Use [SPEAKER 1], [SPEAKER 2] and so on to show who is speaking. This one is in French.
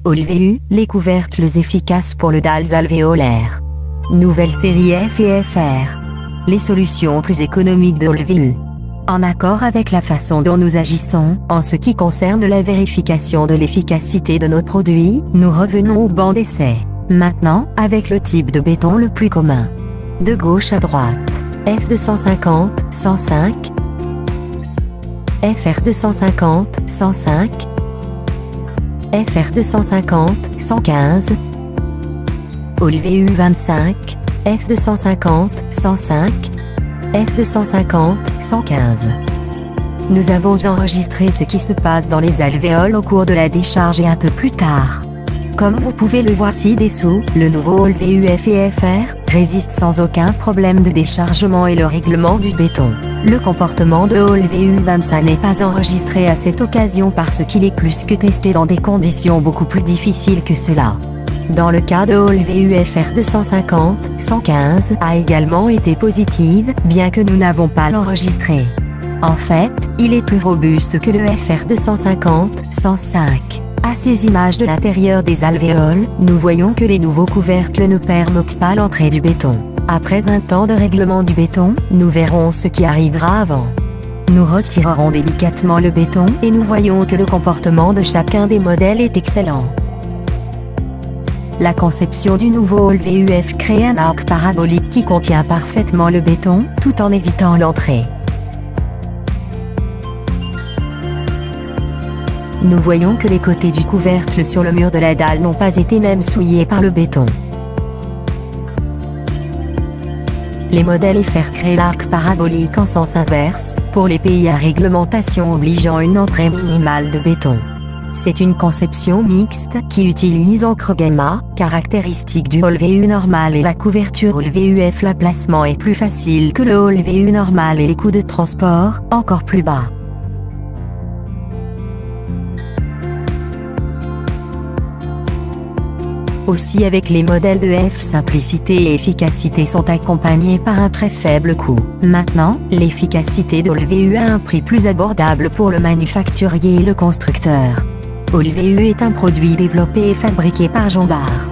[SPEAKER 1] OLVU, les couvercles efficaces pour le DALS alvéolaire. Nouvelle série F et FR. Les solutions plus économiques de OLVU. En accord avec la façon dont nous agissons, en ce qui concerne la vérification de l'efficacité de nos produits, nous revenons au banc d'essai. Maintenant, avec le type de béton le plus commun. De gauche à droite. F250, 105. FR250, 105. FR250, 115. OLVU 25, F250, 105. F250, 115. Nous avons enregistré ce qui se passe dans les alvéoles au cours de la décharge et un peu plus tard. Comme vous pouvez le voir ci-dessous, le nouveau OLVU F et FR résiste sans aucun problème de déchargement et le règlement du béton. Le comportement de OLVU 25 n'est pas enregistré à cette occasion parce qu'il est plus que testé dans des conditions beaucoup plus difficiles que cela. Dans le cas de OLVU FR 250, 115 a également été positive, bien que nous n'avons pas l'enregistré. En fait, il est plus robuste que le FR 250, 105. À ces images de l'intérieur des alvéoles, nous voyons que les nouveaux couvercles ne permettent pas l'entrée du béton. Après un temps de règlement du béton, nous verrons ce qui arrivera avant. Nous retirerons délicatement le béton et nous voyons que le comportement de chacun des modèles est excellent. La conception du nouveau OLVU F crée un arc parabolique qui contient parfaitement le béton, tout en évitant l'entrée. Nous voyons que les côtés du couvercle sur le mur de la dalle n'ont pas été même souillés par le béton. Les modèles FR créent l'arc parabolique en sens inverse, pour les pays à réglementation obligeant une entrée minimale de béton. C'est une conception mixte qui utilise encre gamma, caractéristique du OLVU normal et la couverture OLVU F. L'emplacement est plus facile que le OLVU normal et les coûts de transport, encore plus bas. Aussi avec les modèles de F, simplicité et efficacité sont accompagnés par un très faible coût. Maintenant, l'efficacité d'OLVU a un prix plus abordable pour le manufacturier et le constructeur. OLVU est un produit développé et fabriqué par Jean Bar.